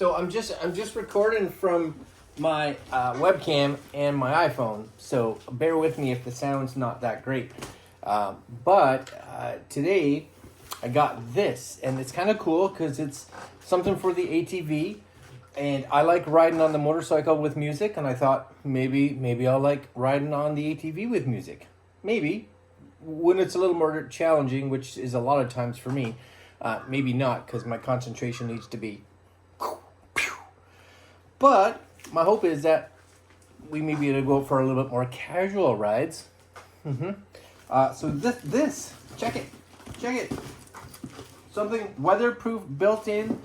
So I'm just recording from my webcam and my iPhone. So bear with me if the sound's not that great. But today I got this, and it's kind of cool because it's something for the ATV. And I like riding on the motorcycle with music, and I thought maybe I'll like riding on the ATV with music. Maybe when it's a little more challenging, which is a lot of times for me. Maybe not, because my concentration needs to be. But my hope is that we may be able to go for a little bit more casual rides. So this, check it. Something weatherproof, built-in,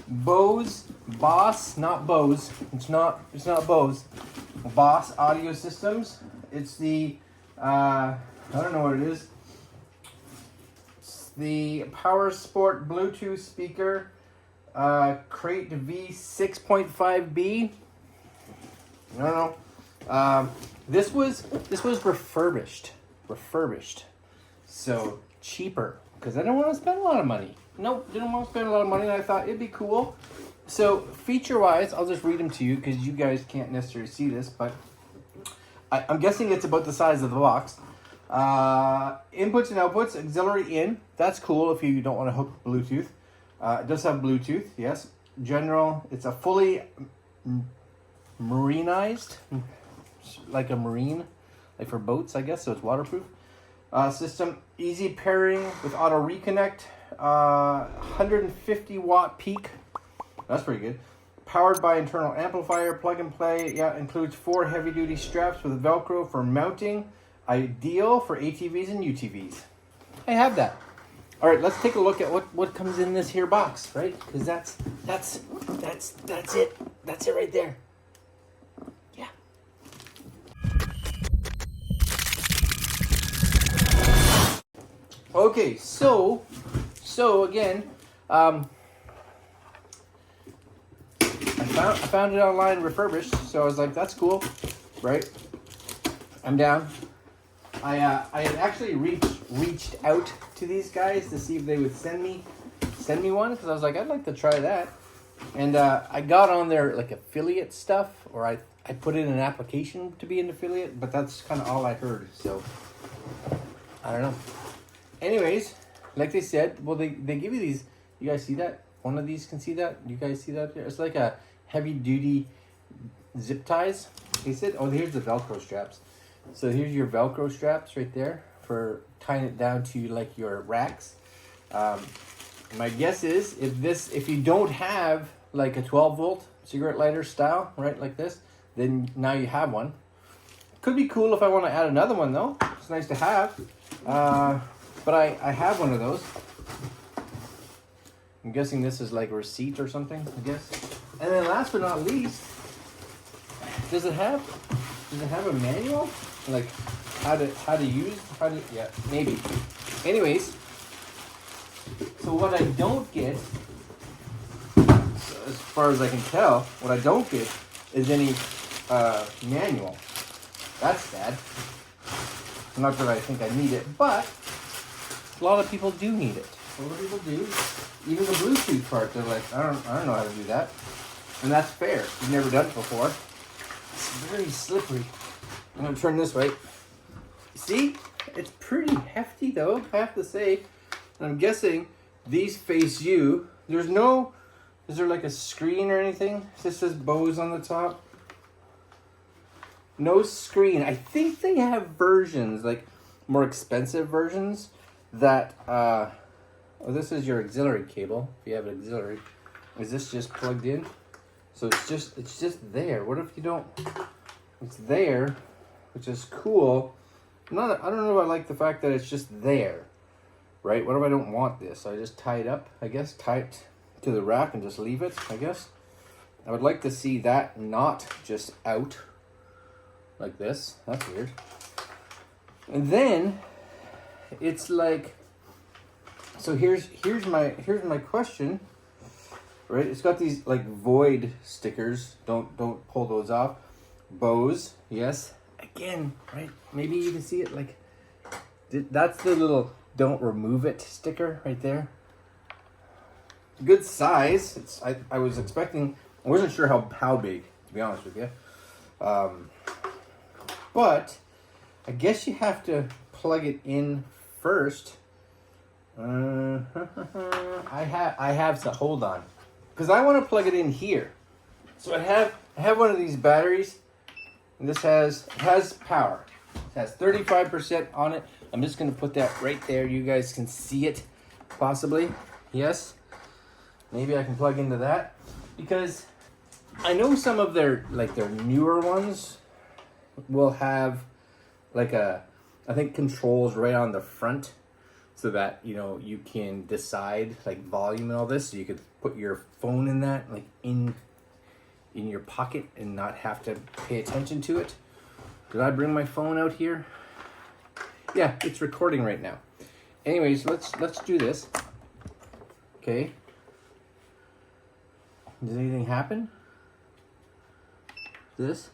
BOSS, not Bose. It's not Bose. BOSS Audio Systems. It's the I don't know what it is. It's the Power Sport Bluetooth speaker. Crate V 6.5B. I don't know. This was refurbished, so cheaper because I didn't want to spend a lot of money. Nope, didn't want to spend a lot of money. And I thought it'd be cool. So feature-wise, I'll just read them to you because you guys can't necessarily see this, but I'm guessing it's about the size of the box. Inputs and outputs, auxiliary in. That's cool if you don't want to hook Bluetooth. It does have Bluetooth, yes. General, it's a fully marinized, like a marine, like for boats, I guess, so it's waterproof. System, easy pairing with auto reconnect, 150 watt peak, that's pretty good. Powered by internal amplifier, plug and play, yeah, includes 4 heavy duty straps with Velcro for mounting, ideal for ATVs and UTVs. I have that. All right, let's take a look at what comes in this here box, right? Because that's it. That's it right there. Yeah. Okay, so again, I found it online, refurbished. So I was like, that's cool, right? I'm down. I had actually reached out to these guys to see if they would send me one because I was like, I'd like to try that. And I got on their like affiliate stuff, or I put in an application to be an affiliate, but that's kind of all I heard. So I don't know. Anyways, like they said, well they give you these. You guys see that? One of these can see that. You guys see that? It's like a heavy duty zip ties. They said, oh, here's the Velcro straps. So here's your Velcro straps right there for tying it down to like your racks. My guess is if you don't have like a 12 volt cigarette lighter style, right, like this, then now you have one. Could be cool if I want to add another one though. It's nice to have. But I have one of those. I'm guessing this is like a receipt or something, I guess. And then last but not least, does it have a manual? Like how to use, yeah, maybe. Anyways, so what I don't get, as far as I can tell, what I don't get is any manual. That's sad. Not that I think I need it, but a lot of people do need it. A lot of people do. Even the Bluetooth part, they're like, I don't know how to do that. And that's fair. You've never done it before. It's very slippery. I'm going to turn this way. See? It's pretty hefty though, I have to say. And I'm guessing these face you. Is there like a screen or anything? This says Bose on the top. No screen. I think they have versions, like more expensive versions that, oh, this is your auxiliary cable, if you have an auxiliary. Is this just plugged in? So it's just there. What if you don't, it's there, which is cool. I don't know if I like the fact that it's just there, right? What if I don't want this? So I just tie it up, I guess, tie it to the rack and just leave it, I guess. I would like to see that not just out like this. That's weird. And then it's like, so here's my question, right? It's got these like void stickers. Don't pull those off. Bose, yes. Again, right? Maybe you can see it like, that's the little don't remove it sticker right there. Good size. I was expecting I wasn't sure how big, to be honest with you. But I guess you have to plug it in first. I have some. Hold on, because I want to plug it in here. So I have one of these batteries, and this has power. It has 35% on it. I'm just gonna put that right there. You guys can see it, possibly. Yes. Maybe I can plug into that, because I know some of their newer ones will have like I think controls right on the front, so that you can decide like volume and all this. So you could put your phone in that, like in your pocket, and not have to pay attention to it. Did I bring my phone out here? Yeah, it's recording right now. Anyways, let's do this. Okay. Does anything happen? This?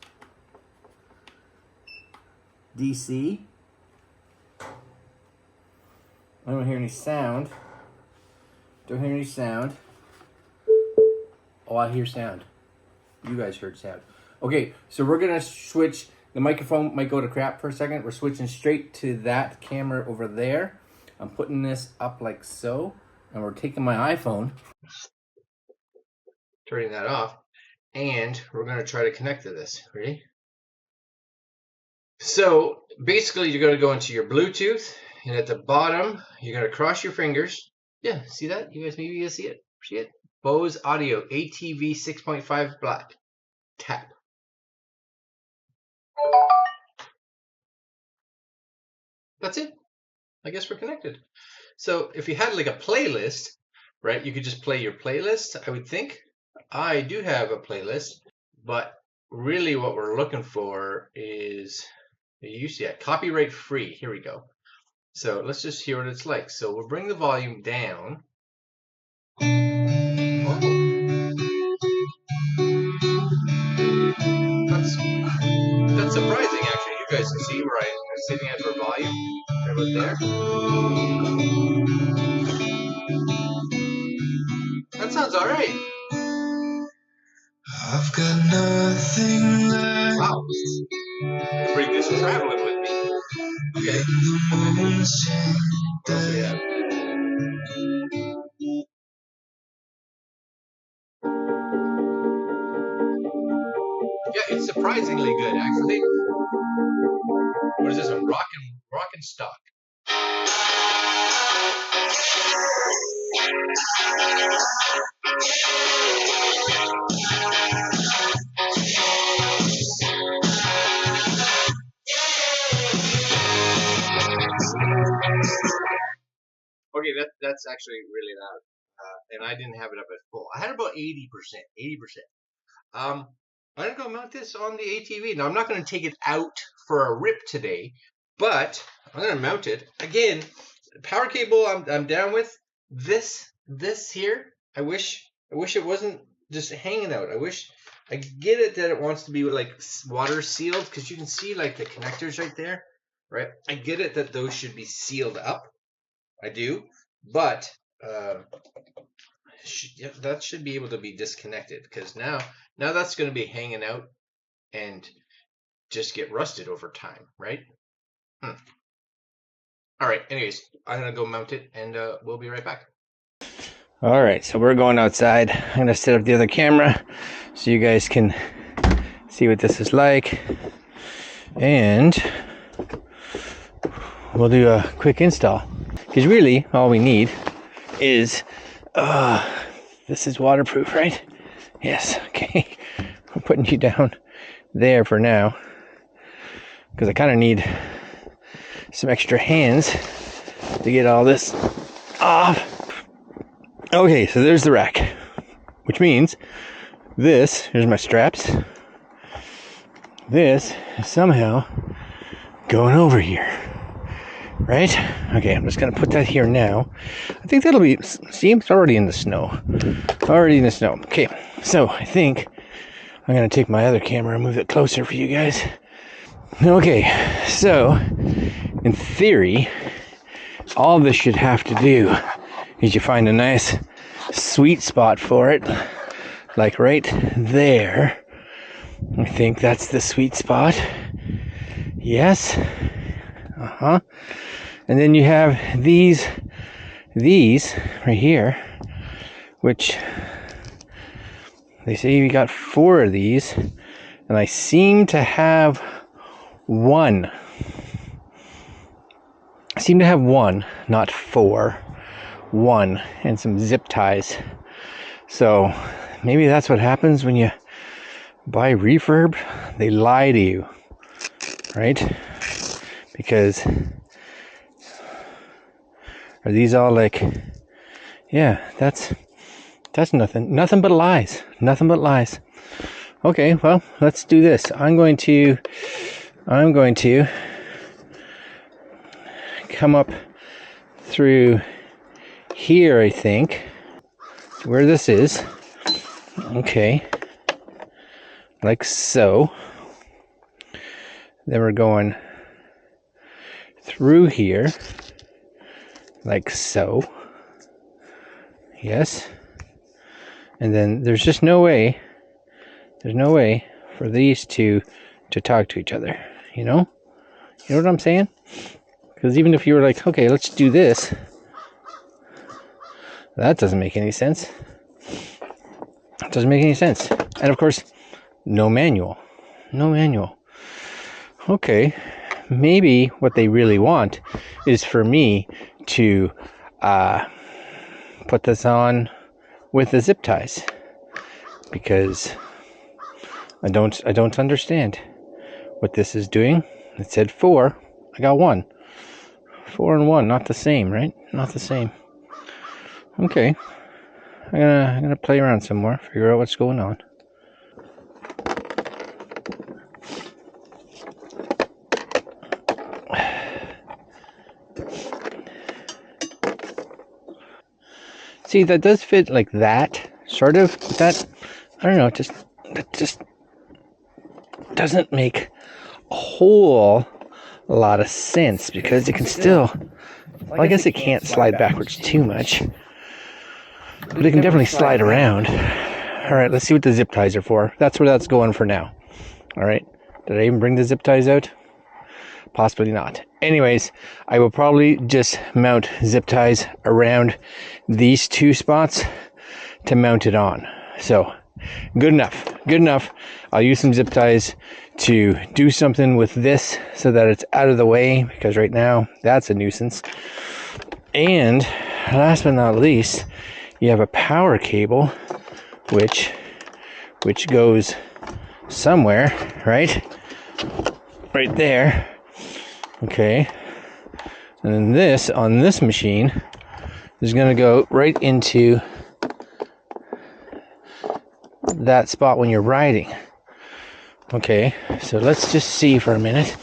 DC? I don't hear any sound. Don't hear any sound. Oh, I hear sound. You guys heard sound. Okay, so we're gonna switch. The microphone might go to crap for a second. We're switching straight to that camera over there. I'm putting this up like so, and we're taking my iPhone, turning that off, and we're gonna try to connect to this. Ready? So basically, you're gonna go into your Bluetooth, and at the bottom, you're gonna cross your fingers. Yeah, see that? You guys, maybe you see it. See it? BOSS Audio ATV 6.5 black. Tap. That's it. I guess we're connected. So if you had like a playlist, right, you could just play your playlist, I would think. I do have a playlist, but really what we're looking for is, you see it, copyright free. Here we go. So let's just hear what it's like. So we'll bring the volume down. Oh. That's surprising, actually. You guys can see where I'm sitting at for volume. Right about there. That sounds all right. I've got nothing left. Wow. Bring this traveling with me. Okay. What else we have? Yeah, it's surprisingly good, actually. What is this? A rockin' stock. Okay, that's actually really loud, and I didn't have it up at full. I had about 80%. I'm gonna go mount this on the ATV. Now I'm not gonna take it out for a rip today, but I'm gonna mount it again. Power cable, I'm down with. This here, I wish it wasn't just hanging out. I get it that it wants to be like water sealed, because you can see like the connectors right there, right? I get it that those should be sealed up. I do, but that should be able to be disconnected, because now that's going to be hanging out and just get rusted over time, right? All right, anyways, I'm going to go mount it, and we'll be right back. All right, so we're going outside. I'm going to set up the other camera so you guys can see what this is like, and we'll do a quick install, because really all we need is this is waterproof, right? Yes. Okay. I'm putting you down there for now, because I kind of need some extra hands to get all this off. Okay, so there's the rack, which means here's my straps. This is somehow going over here, right? Okay, I'm just gonna put that here now. I think that'll be, see, it's already in the snow. Okay, so I think I'm gonna take my other camera and move it closer for you guys. Okay, so in theory, all this should have to do is you find a nice sweet spot for it, like right there. I think that's the sweet spot. Yes. And then you have these right here, which they say you got 4 of these, and I seem to have one. I seem to have one, not 4. 1 and some zip ties. So maybe that's what happens when you buy refurb. They lie to you, right? Because are these all like, yeah, that's nothing but lies. Nothing but lies. Okay, well, let's do this. I'm going to come up through here, I think, where this is. Okay, like so. Then we're going through here, like so. Yes. And then there's just no way for these two to talk to each other, you know? You know what I'm saying? Because even if you were like, okay, let's do this, that doesn't make any sense. It doesn't make any sense. And of course, no manual. No manual. Okay, maybe what they really want is for me to put this on with the zip ties, because I don't understand what this is doing. It said 4. I got 1. 4 and 1, not the same, right? Not the same. Okay. I'm gonna play around some more, figure out what's going on. See, that does fit like that, sort of. That, I don't know, that just doesn't make a whole lot of sense, because it can still, well, I guess it can't slide backwards too much, but it can definitely slide around. All right, let's see what the zip ties are for. That's where that's going for now. All right, did I even bring the zip ties out? Possibly not. Anyways, I will probably just mount zip ties around these 2 spots to mount it on. So, good enough. I'll use some zip ties to do something with this so that it's out of the way, because right now that's a nuisance. And last but not least, you have a power cable which goes somewhere, right there. Okay, and then this on this machine is going to go right into that spot when you're riding. Okay, so let's just see for a minute.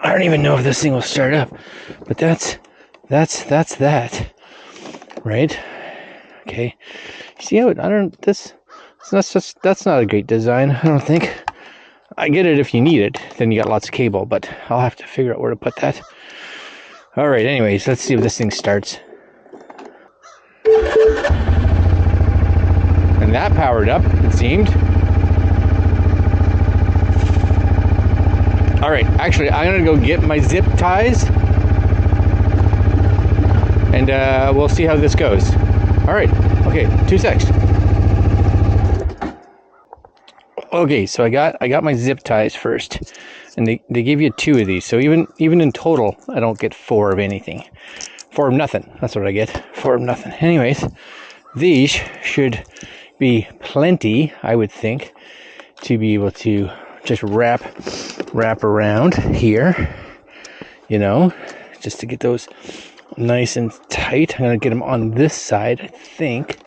I don't even know if this thing will start up, but that's that, right? Okay, see how that's not a great design, I don't think. I get it if you need it, then you got lots of cable, but I'll have to figure out where to put that. All right, anyways, let's see if this thing starts. And that powered up, it seemed. All right, actually, I'm gonna go get my zip ties, and we'll see how this goes. All right, okay, 2 secs. Okay, so I got my zip ties first, and they give you 2 of these. So even in total, I don't get 4 of anything. 4 of nothing. That's what I get. 4 of nothing. Anyways, these should be plenty, I would think, to be able to just wrap around here. You know, just to get those nice and tight. I'm gonna get them on this side, I think.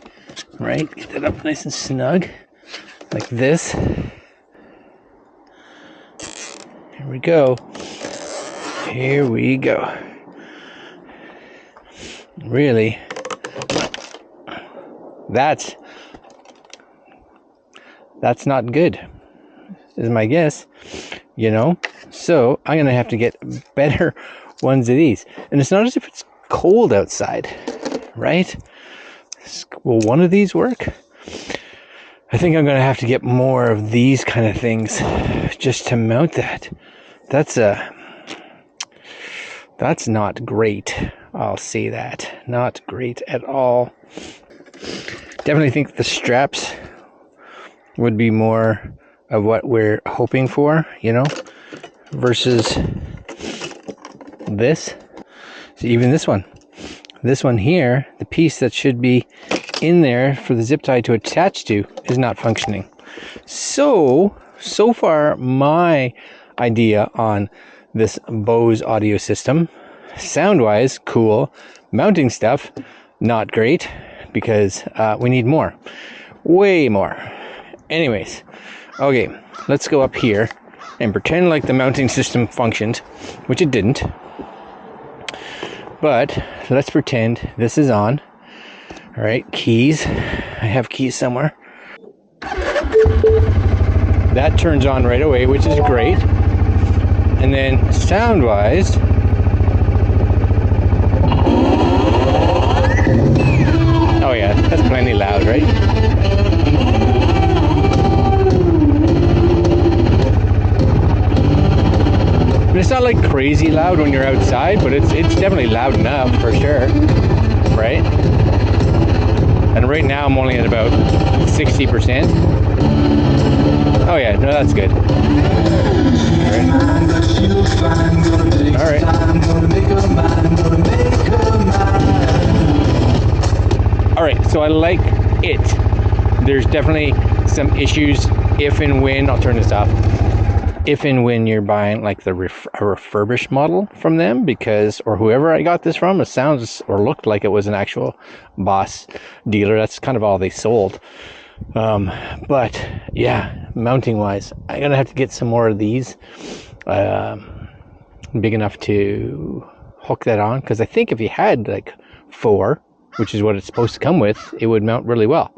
Right? Get that up nice and snug. Like this. Here we go. Here we go. Really, that's not good, is my guess. You know? So I'm gonna have to get better ones of these. And it's not as if it's cold outside, right? Will one of these work? I think I'm going to have to get more of these kind of things just to mount that. That's not great. I'll say that. Not great at all. Definitely think the straps would be more of what we're hoping for, you know, versus this. So even this one here, the piece that should be in there for the zip tie to attach to is not functioning. So far my idea on this BOSS audio system, sound wise cool, mounting stuff not great, because we need more, way more. Anyways, okay, let's go up here and pretend like the mounting system functioned, which it didn't. But let's pretend this is on. All right, keys. I have keys somewhere. That turns on right away, which is great. And then sound-wise, oh yeah, that's plenty loud, right? It's not like crazy loud when you're outside, but it's definitely loud enough for sure, right? And right now I'm only at about 60%. Oh yeah, no, that's good. All right. All right, so I like it. There's definitely some issues if and when, I'll turn this off, if and when you're buying like a refurbished model from them, because, or whoever I got this from, it sounds or looked like it was an actual BOSS dealer. That's kind of all they sold. But yeah, mounting wise, I'm gonna have to get some more of these big enough to hook that on, because I think if you had like 4, which is what it's supposed to come with, it would mount really well.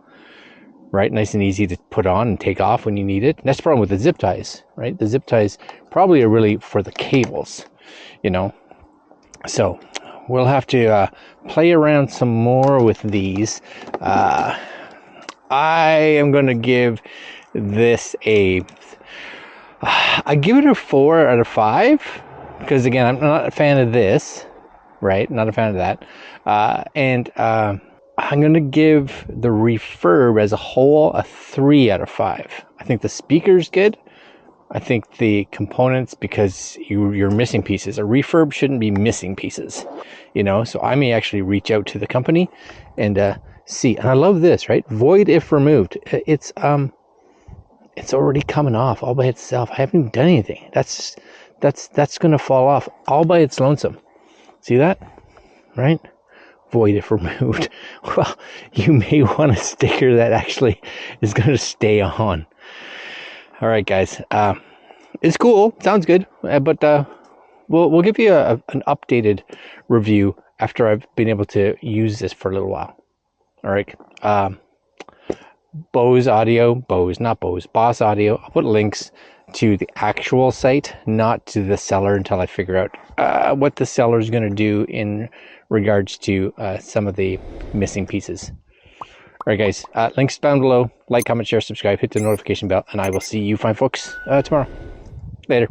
Right, nice and easy to put on and take off when you need it. And that's the problem with the zip ties, right? The zip ties probably are really for the cables, you know. So we'll have to play around some more with these. I am going to give this I give it a 4 out of 5, because again, I'm not a fan of this, right? Not a fan of that. I'm going to give the refurb as a whole a 3 out of 5. I think the speaker's good. I think the components, because you're missing pieces. A refurb shouldn't be missing pieces, you know? So I may actually reach out to the company and see. And I love this, right? Void if removed. It's already coming off all by itself. I haven't even done anything. That's going to fall off all by its lonesome. See that? Right? Void if removed. Well, you may want a sticker that actually is going to stay on. All right, guys. It's cool. Sounds good. But we'll give you an updated review after I've been able to use this for a little while. All right. BOSS Audio, BOSS Audio. I'll put links to the actual site, not to the seller, until I figure out what the seller is going to do in regards to some of the missing pieces. All right, guys, links down below. Like, comment, share, subscribe, hit the notification bell, and I will see you fine folks tomorrow. Later.